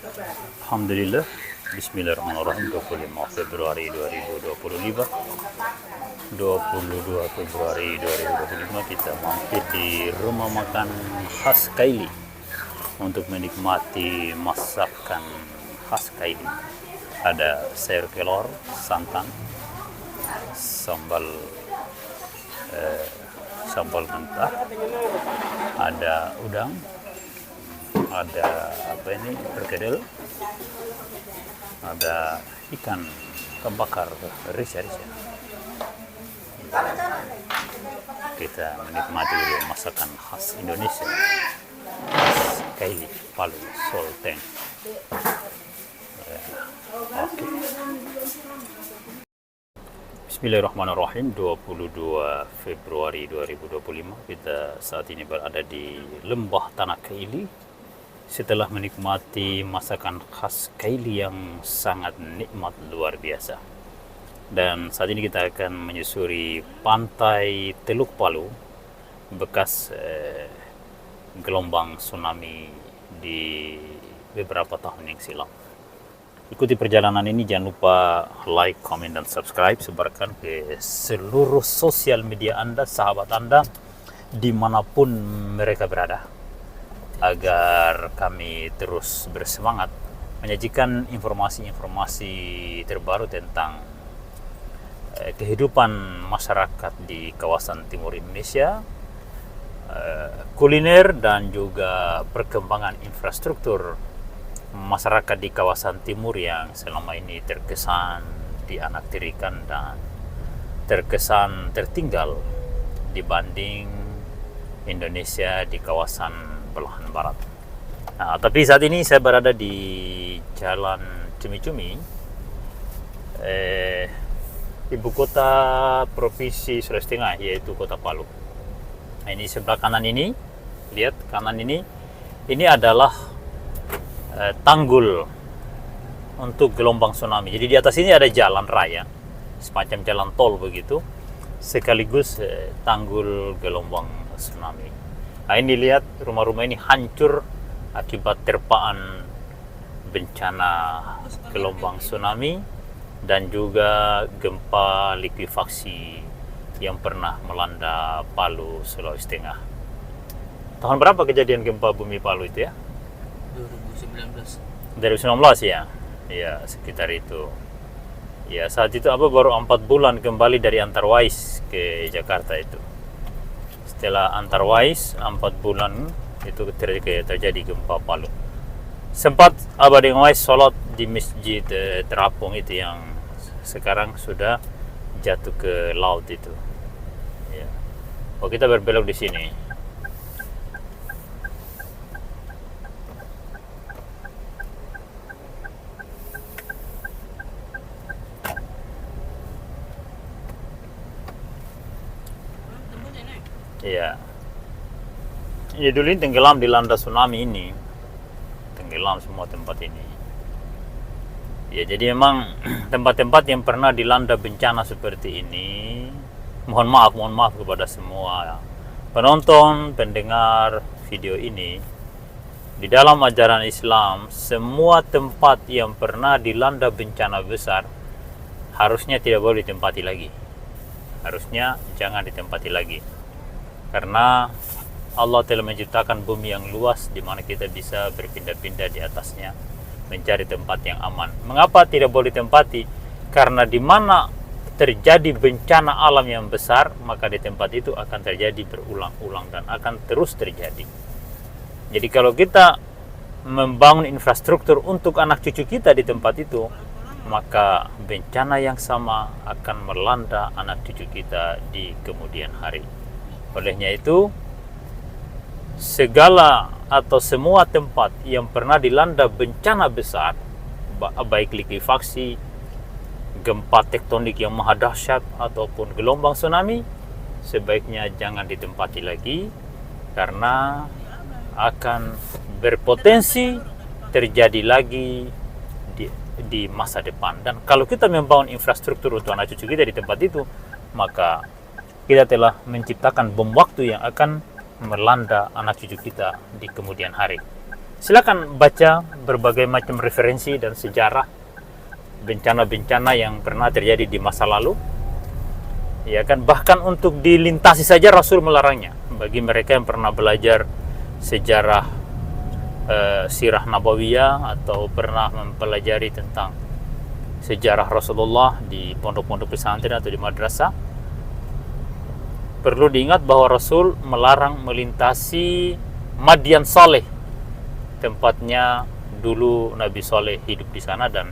Alhamdulillah, Bismillahirrahmanirrahim. 25 Februari 2025, 22 Februari 2025 kita mampir di rumah makan khas Kaili untuk menikmati masakan khas Kaili. Ada sayur kelor, santan, sambal sambal mentah, ada udang, ada perkedel, ada ikan bakar risa-risa. Kita menikmati dulu masakan khas Indonesia, khas Kaili, Palu, Sulteng. Oke. Bismillahirrahmanirrahim. 22 Februari 2025 kita saat ini berada di lembah Tanah Kaili setelah menikmati masakan khas Kaili yang sangat nikmat luar biasa. Dan saat ini kita akan menyusuri pantai Teluk Palu bekas gelombang tsunami di beberapa tahun yang silam. Ikuti perjalanan ini, jangan lupa like, comment, dan subscribe, sebarkan ke seluruh sosial media Anda, sahabat Anda, dimanapun mereka berada, agar kami terus bersemangat menyajikan informasi-informasi terbaru tentang kehidupan masyarakat di kawasan timur Indonesia, kuliner, dan juga perkembangan infrastruktur masyarakat di kawasan timur yang selama ini terkesan dianaktirikan dan terkesan tertinggal dibanding Indonesia di kawasan belahan barat. Nah, tapi saat ini saya berada di Jalan Cumi-Cumi, ibu kota provinsi Sulawesi Tengah, yaitu Kota Palu. Nah, ini sebelah kanan ini, lihat kanan ini adalah tanggul untuk gelombang tsunami. Jadi di atas ini ada jalan raya, semacam jalan tol begitu, sekaligus tanggul gelombang tsunami. Nah, ini lihat rumah-rumah ini hancur akibat terpaan bencana gelombang tsunami dan juga gempa likuifaksi yang pernah melanda Palu, Sulawesi Tengah. Tahun berapa kejadian gempa bumi Palu itu ya? 2019 ya? Ya, sekitar itu. Ya, saat itu baru 4 bulan kembali dari Antarwais ke Jakarta itu. Setelah Antarwais 4 bulan itu terjadi gempa Palu. Sempat Abah dengan Wais sholat di masjid terapung itu yang sekarang sudah jatuh ke laut itu. Ya. Oh, kita berbelok di sini. Iya. Ya, dulu ini tenggelam di landa tsunami ini. Tenggelam semua tempat ini. Ya, jadi memang tempat-tempat yang pernah dilanda bencana seperti ini, mohon maaf kepada semua penonton, pendengar video ini. Di dalam ajaran Islam, semua tempat yang pernah dilanda bencana besar harusnya tidak boleh ditempati lagi. Harusnya jangan ditempati lagi. Karena Allah telah menciptakan bumi yang luas di mana kita bisa berpindah-pindah di atasnya mencari tempat yang aman. Mengapa tidak boleh ditempati? Karena di mana terjadi bencana alam yang besar, maka di tempat itu akan terjadi berulang-ulang dan akan terus terjadi. Jadi kalau kita membangun infrastruktur untuk anak cucu kita di tempat itu, maka bencana yang sama akan melanda anak cucu kita di kemudian hari. Olehnya itu, segala atau semua tempat yang pernah dilanda bencana besar, baik likuifaksi, gempa tektonik yang maha dahsyat, ataupun gelombang tsunami, sebaiknya jangan ditempati lagi karena akan berpotensi terjadi lagi di masa depan. Dan kalau kita membangun infrastruktur untuk anak cucu kita di tempat itu, maka kita telah menciptakan bom waktu yang akan melanda anak cucu kita di kemudian hari. Silakan baca berbagai macam referensi dan sejarah bencana-bencana yang pernah terjadi di masa lalu. Ya kan, bahkan untuk dilintasi saja Rasul melarangnya. Bagi mereka yang pernah belajar sejarah sirah nabawiyah atau pernah mempelajari tentang sejarah Rasulullah di pondok-pondok pesantren atau di madrasah, perlu diingat bahwa Rasul melarang melintasi Madian Saleh, tempatnya dulu Nabi Saleh hidup di sana dan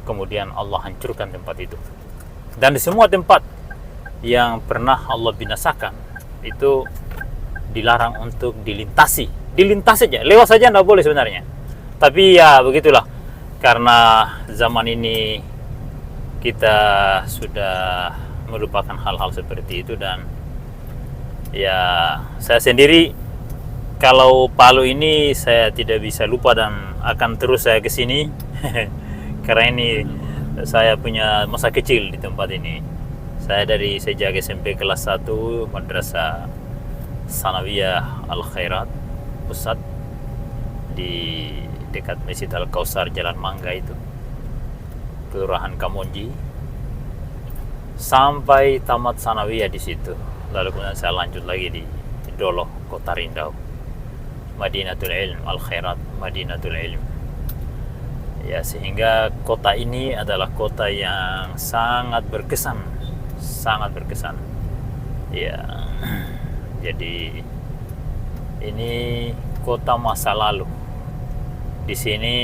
kemudian Allah hancurkan tempat itu. Dan di semua tempat yang pernah Allah binasakan itu dilarang untuk dilintasi. Dilintas saja, lewat saja tidak boleh sebenarnya. Tapi ya begitulah, karena zaman ini kita sudah melupakan hal-hal seperti itu. Dan ya saya sendiri kalau Palu ini saya tidak bisa lupa dan akan terus saya kesini karena ini saya punya masa kecil di tempat ini. Saya dari sejak SMP kelas 1 Madrasah Sanawiyah Al-Khairat Pusat di dekat Masjid Al-Kausar Jalan Mangga itu, Kelurahan Kamonji, sampai tamat Sanawiyah di situ. Lalu kemudian saya lanjut lagi di Doloh, Kota Rindau, Madinatul Ilm Al-Khairat, Madinatul Ilm. Ya, sehingga kota ini adalah kota yang sangat berkesan. Ya, jadi ini kota masa lalu. Di sini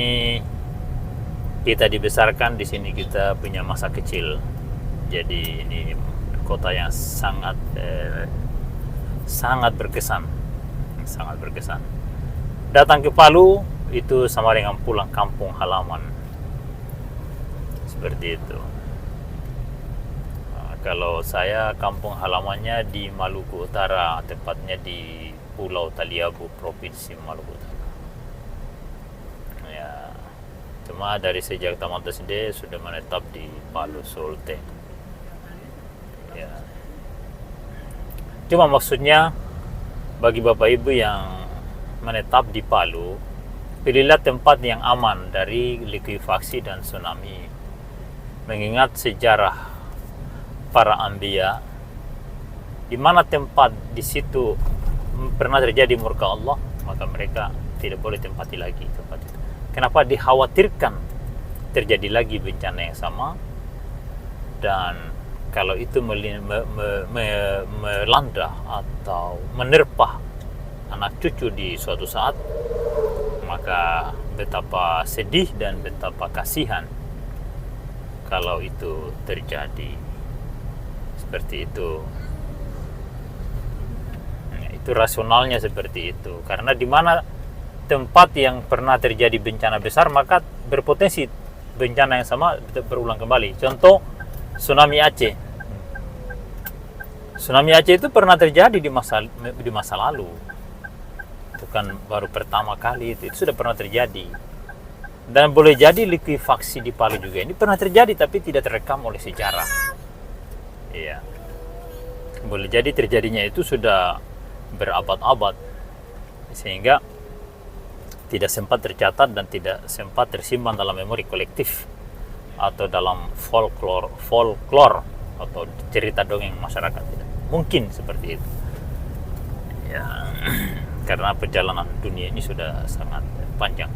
kita dibesarkan, di sini kita punya masa kecil. Jadi ini kota yang sangat berkesan. Datang ke Palu itu sama dengan pulang kampung halaman. Seperti itu. Kalau saya kampung halamannya di Maluku Utara, tepatnya di Pulau Taliabu, Provinsi Maluku Utara. Ya, cuma dari sejak tamat SD sudah menetap di Palu Sulteng. Ya. Cuma maksudnya bagi Bapak Ibu yang menetap di Palu, pilihlah tempat yang aman dari likuifaksi dan tsunami. Mengingat sejarah para anbiya, di mana tempat di situ pernah terjadi murka Allah, maka mereka tidak boleh tempati lagi tempat itu. Kenapa? Dikhawatirkan terjadi lagi bencana yang sama, dan kalau itu melanda atau menerpa anak cucu di suatu saat, maka betapa sedih dan betapa kasihan kalau itu terjadi. Seperti itu. Itu rasionalnya seperti itu. Karena di mana tempat yang pernah terjadi bencana besar, maka berpotensi bencana yang sama berulang kembali. Contoh tsunami Aceh. Tsunami Aceh itu pernah terjadi di masa lalu. Bukan baru pertama kali, itu sudah pernah terjadi. Dan boleh jadi likuifaksi di Palu juga ini pernah terjadi tapi tidak terekam oleh sejarah. Iya, boleh jadi terjadinya itu sudah berabad-abad sehingga tidak sempat tercatat dan tidak sempat tersimpan dalam memori kolektif atau dalam folklore atau cerita dongeng masyarakat. Tidak mungkin seperti itu. Ya, karena perjalanan dunia ini sudah sangat panjang.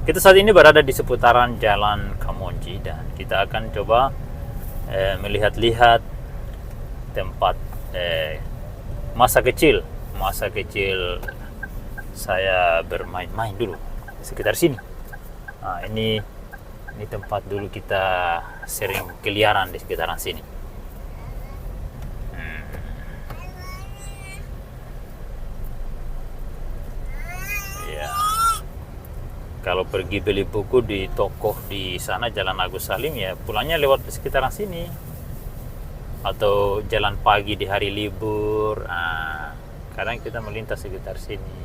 Kita saat ini berada di seputaran Jalan Kamonji dan kita akan coba melihat-lihat tempat masa kecil saya bermain-main dulu sekitar sini. Nah, ini tempat dulu kita sering keliaran di sekitaran sini. Ya, kalau pergi beli buku di toko di sana Jalan Agus Salim, ya pulangnya lewat sekitaran sini. Atau jalan pagi di hari libur, kadang kita melintas sekitar sini.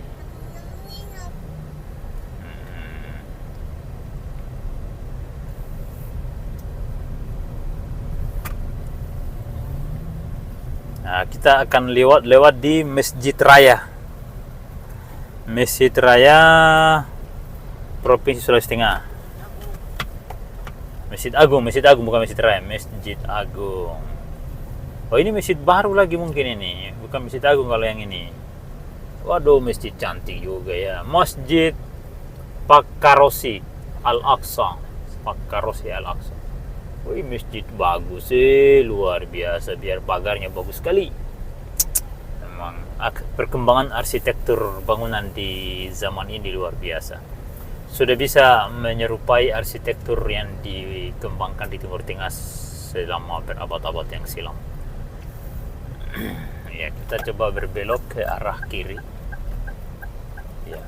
Nah, kita akan lewat di Masjid Raya. Masjid Raya Provinsi Sulawesi Tengah. Masjid Agung bukan Masjid Raya, Masjid Agung. Oh ini masjid baru lagi mungkin ini, bukan Masjid Agung kalau yang ini. Waduh, masjid cantik juga ya. Masjid Pakarosi Al-Aqsa. Pakarosi Al-Aqsa. Wih, masjid bagus sih, luar biasa. Biar pagarnya bagus sekali. Memang perkembangan arsitektur bangunan di zaman ini luar biasa. Sudah bisa menyerupai arsitektur yang dikembangkan di Timur Tengah selama berabad-abad yang silam. Ya, kita coba berbelok ke arah kiri. Ya.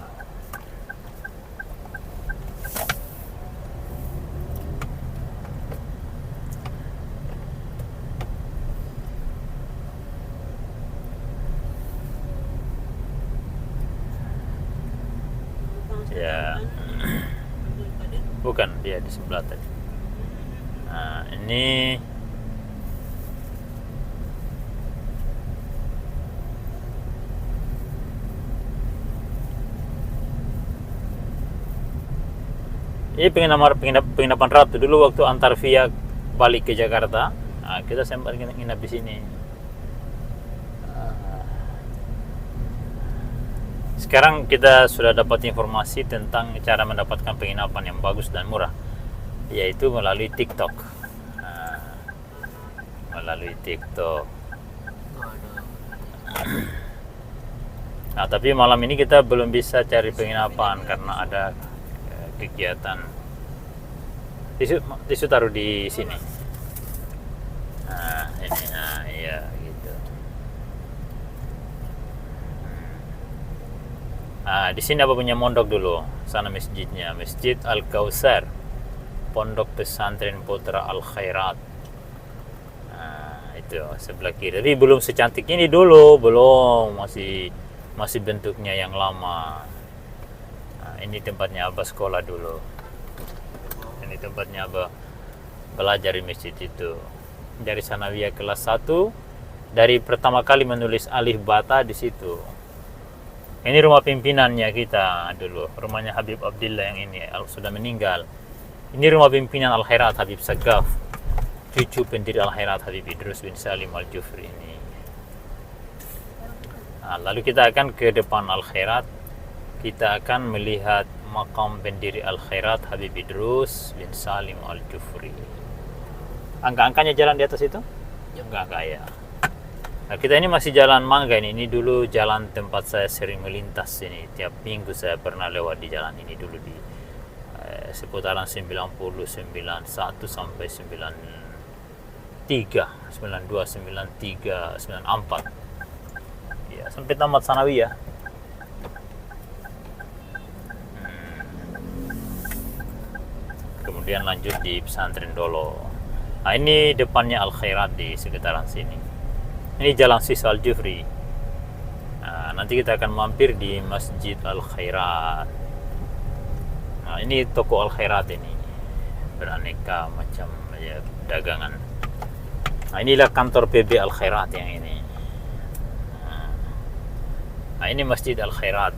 Ya. Bukan, dia di sebelah tadi. Nah, ini penginapan Ratu dulu waktu antar via balik ke Jakarta. Nah, kita sempat nginap di sini. Sekarang kita sudah dapat informasi tentang cara mendapatkan penginapan yang bagus dan murah, yaitu melalui TikTok. Melalui TikTok. Nah, tapi malam ini kita belum bisa cari penginapan karena ada kegiatan. Tisu taruh di sini. Nah, ini, nah, iya gitu. Nah, di sini apa punya mondok dulu. Sana masjidnya, Masjid Al-Kautsar, Pondok Pesantren Putra Al-Khairat. Nah, itu sebelah kiri. Tapi belum secantik ini dulu, belum, masih bentuknya yang lama. Nah, ini tempatnya Abah sekolah dulu. Ini tempatnya Abah belajar di masjid itu. Dari sanawiyah kelas 1, dari pertama kali menulis alif bata di situ. Ini rumah pimpinannya kita dulu, rumahnya Habib Abdillah yang ini sudah meninggal. Ini rumah pimpinan Al-Khairat Habib Sagaf, cucu pendiri Al-Khairat Habib Idrus bin Salim Al-Jufri ini. Nah, lalu kita akan ke depan Al-Khairat, kita akan melihat makam pendiri Al-Khairat Habib Idrus bin Salim Al-Jufri. Angka-angkanya jalan di atas itu? Enggak ya. Nah, kita ini masih jalan Mangga ini. Ini dulu jalan tempat saya sering melintas ini. Tiap minggu saya pernah lewat di jalan ini dulu di seputaran 90, 91 sampai 93, 92, 93, 94. Ya, sampai tamat sanawiyah. Kemudian lanjut di pesantren Dolo. Nah, ini depannya Al-Khairat di sekitaran sini. Ini Jalan Sisa Al-Jufri. Nah, nanti kita akan mampir di Masjid Al-Khairat. Nah, ini toko Al-Khairat ini. Beraneka macam ya, dagangan. Nah, inilah kantor PB Al-Khairat yang ini. Nah, ini Masjid Al-Khairat.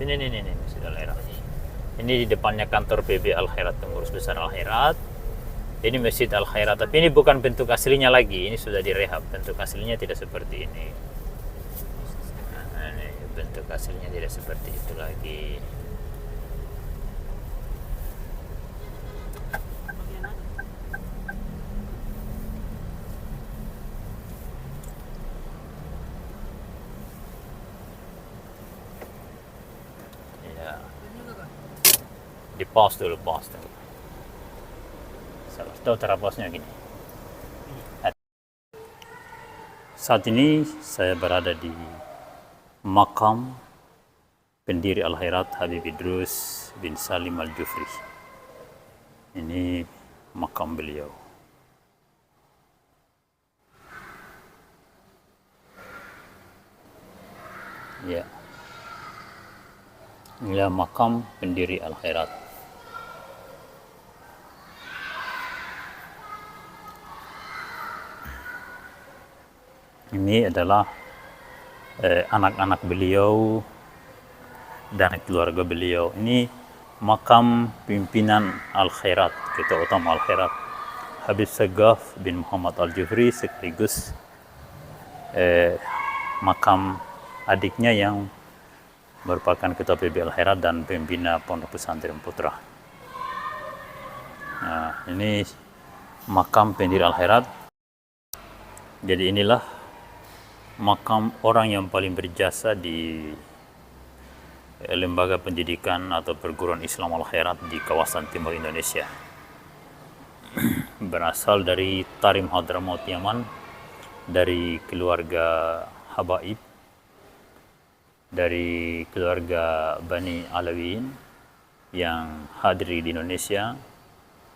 Sini nih Masjid Al-Khairat. Ini di depannya kantor PB Al-Khairat, pengurus besar Al-Khairat. Ini Masjid Al-Khairat, tapi ini bukan bentuk aslinya lagi. Ini sudah direhab. Bentuk aslinya tidak seperti ini. Nah, ini bentuk aslinya tidak seperti itu lagi. Ya. Di pause dulu. Tahu terapasnya gini. Saat ini saya berada di makam pendiri Al-Khairat Habib Idrus bin Salim Al-Jufri. Ini makam beliau. Ya. Inilah makam pendiri Al-Khairat. Ini adalah anak-anak beliau dan keluarga beliau. Ini makam pimpinan Al-Khairat, Ketua Utama Al-Khairat, Habib Sagaf bin Muhammad Al-Jufri, sekaligus makam adiknya yang merupakan Ketua PB Al-Khairat dan pembina Pondok Pesantren Putra. Nah, ini makam pendiri Al-Khairat. Jadi inilah makam orang yang paling berjasa di lembaga pendidikan atau perguruan Islam Al-Khairat di kawasan timur Indonesia. Berasal dari Tarim Hadramaut Yaman, dari keluarga Habaib, dari keluarga Bani Alawiyin yang hadir di Indonesia.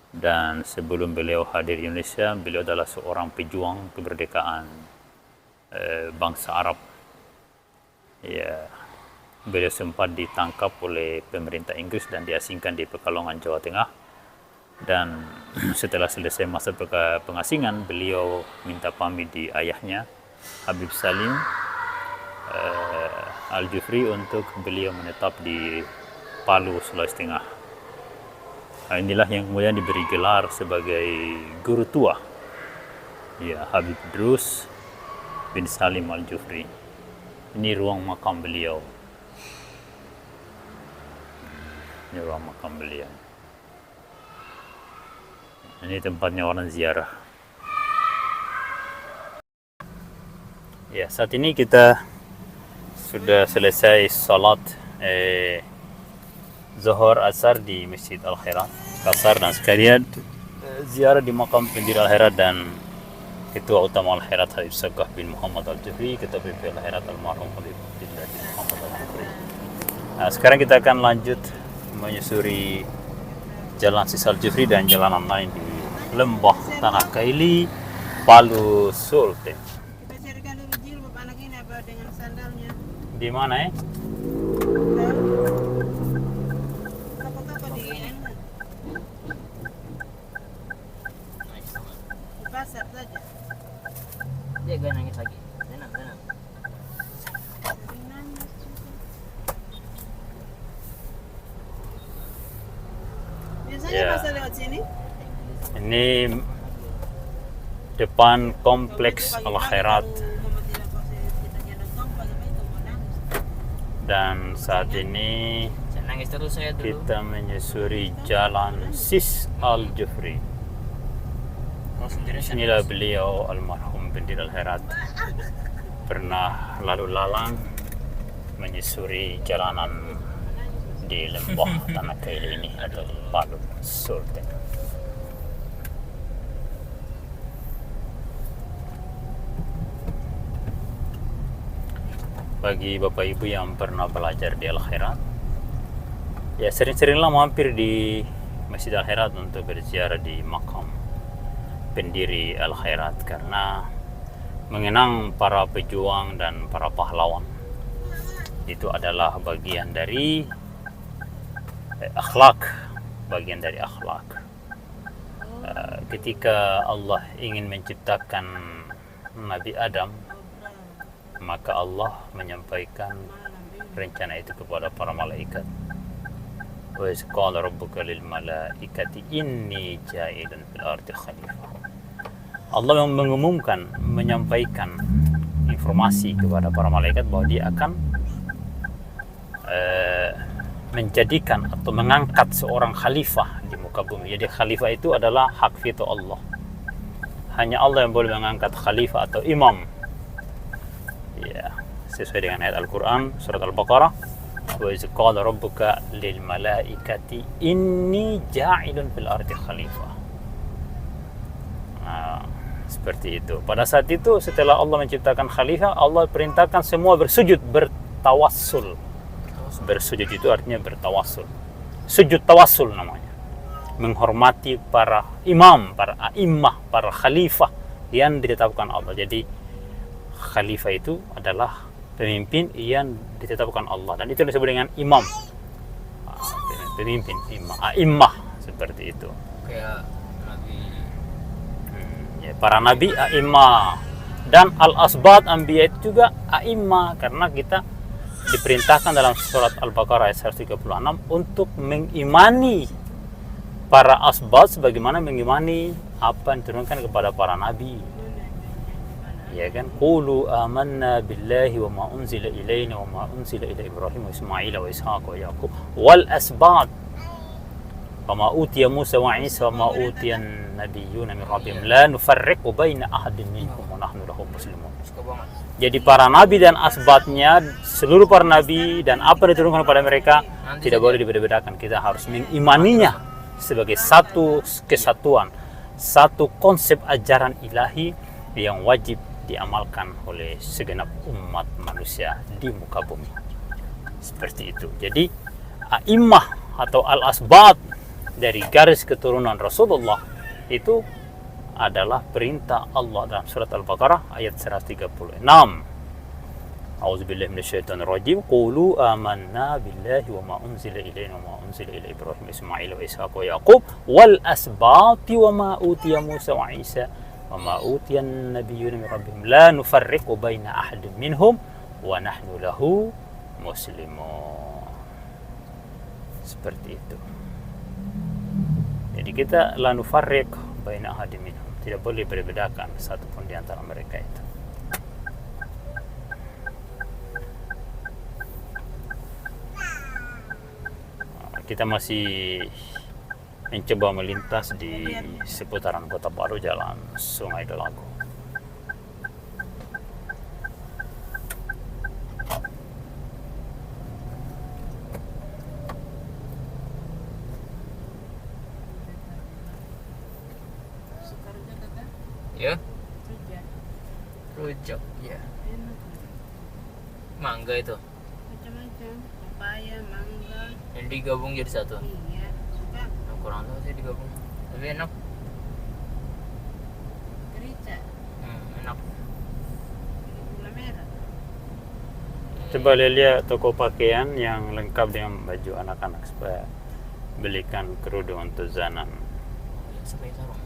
Dan sebelum beliau hadir di Indonesia, beliau adalah seorang pejuang kemerdekaan bangsa Arab. Ya, beliau sempat ditangkap oleh pemerintah Inggris dan diasingkan di Pekalongan, Jawa Tengah. Dan setelah selesai masa pengasingan, beliau minta pamit di ayahnya, Habib Salim Al-Jufri, untuk beliau menetap di Palu, Sulawesi Tengah. Nah, inilah yang kemudian diberi gelar sebagai guru tua, ya, Habib Idrus bin Salim Al-Jufri. Ini ruang makam beliau. Ini ruang makam beliau. Ini tempatnya orang ziarah. Ya, saat ini kita sudah selesai salat Zuhur Asar di Masjid Al-Khairat Kasar, dan sekalian ziarah di makam pendiri Al-Khairat dan Ketua Utama Al-Khairat Habib Sagaf bin Muhammad Al-Jufri, Ketua PP Al-Khairat Almarhum Habib Abdillah bin Muhammad Al-Jufri. Nah, sekarang kita akan lanjut menyusuri Jalan Sisal Jufri dan jalanan lain di Lembah Tanah Kaili, Palu, Sultan. Kita carikan dulu jilbab anak ini apa dengan sandalnya. Di mana ya? Toko-toko di pasar saja. Dia gak nangis lagi. Tenang. Biasanya Ya. masa lewat sini? Ini depan kompleks Al-Khairat, dan saat ini Saya nangis terus saya dulu. kita menyusuri Jalan Sis Al-Jufri. Kalau sendiri saya Inilah beliau almarhum pendiri Al-Khairat pernah lalu lalang menyusuri jalanan di Lembah Tanah Kaili ini atau Palu, Sultan. Bagi Bapak Ibu yang pernah belajar di Al-Khairat, ya sering-seringlah mampir di Masjid Al-Khairat untuk berziarah di makam pendiri Al-Khairat, karena mengenang para pejuang dan para pahlawan itu adalah bagian dari akhlak, bagian dari akhlak. Ketika Allah ingin menciptakan Nabi Adam, maka Allah menyampaikan rencana itu kepada para malaikat. Wa iz qala rabbuka lil malaikati inni ja'ilun fil ardi khalifah. Allah mengumumkan, menyampaikan informasi kepada para malaikat bahwa dia akan menjadikan atau mengangkat seorang khalifah di muka bumi. Jadi khalifah itu adalah hak veto Allah. Hanya Allah yang boleh mengangkat khalifah atau imam. Ya, sesuai dengan ayat Al-Quran surat Al-Baqarah, wa iz qala rabbuka lil malaikati inni ja'ilun fil ardi khalifah. Nah, seperti itu. Pada saat itu setelah Allah menciptakan khalifah, Allah perintahkan semua bersujud, bertawassul. Bersujud itu artinya bertawassul. Sujud tawassul namanya. Menghormati para imam, para a'immah, para khalifah yang ditetapkan Allah. Jadi khalifah itu adalah pemimpin yang ditetapkan Allah, dan itu disebut dengan imam. Pemimpin, imam, a'immah, seperti itu. kayak Nabi Ya, para nabi a'immah, dan al-asbat anbiya itu juga a'immah, karena kita diperintahkan dalam surat Al-Baqarah ayat 136 untuk mengimani para asbat sebagaimana mengimani apa yang diturunkan kepada para nabi. Ya kan? Qulu amanna billahi wa ma unzila ilaina wa ma unzila ila Ibrahim wa Ismail wa Ishaq wa Yaqub wal asbat wa ma utiya Musa wa Isa wa ma utiya an-nabiyyuna min rabbihim la nufarriqu baina ahadin minhum wa nahnu lahu muslimun. Suka banget. Jadi para nabi dan asbatnya, seluruh para nabi dan apa yang diturunkan kepada mereka tidak boleh dibeda-bedakan. Kita harus mengimaninya sebagai satu kesatuan, satu konsep ajaran ilahi yang wajib diamalkan oleh segenap umat manusia di muka bumi. Seperti itu. Jadi a'immah atau al-asbat dari garis keturunan Rasulullah itu adalah perintah Allah dalam surat Al-Baqarah ayat 136. A'udzubillahi minasyaitonir rajim. Qulu amanna billahi wa ma unzila ilaina wa ma unzila ila Ibrahim wa Ismail wa Ishaq wa Yaqub wal asbati wa ma utiya Musa wa Isa wa ma utiya an-nabiyyuna min rabbihim la nufarriqu baina ahadin minhum wa nahnu lahu muslimun. Seperti itu. Jadi kita la nufarriq baina ahadin minhum, tidak boleh berbeda-bedakan satu pun di antara mereka itu. Kita masih mencoba melintas di seputaran Kota Baru, jalan Sungai Delago. Sukarjo kata Ya, rujak. rujak. Ya. Enak. Mangga itu. Macam-macam. Papaya, mangga. Yang digabung jadi satu. Iya, suka Nah, kurang tahu sih digabung. Tapi enak. kerica. Enak. Gula merah. Coba lihat toko pakaian yang lengkap dengan baju anak-anak supaya belikan kerudung untuk Zanan. Sampai sarung.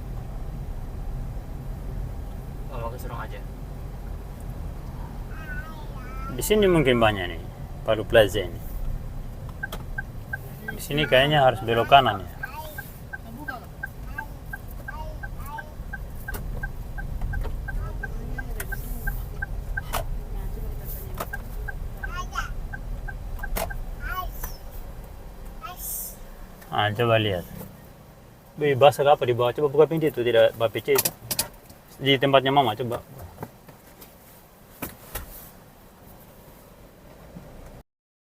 Oh, pakai sarung aja. Di sini mungkin banyak nih, Palu Plaza ini. Di sini kayaknya harus belok kanan ya. Buka kok. Nah, coba kita tanya. Ah, coba lihat. Wih, basah apa di bawah? Coba buka pintu itu, tidak bapc itu. Di tempatnya mama, coba.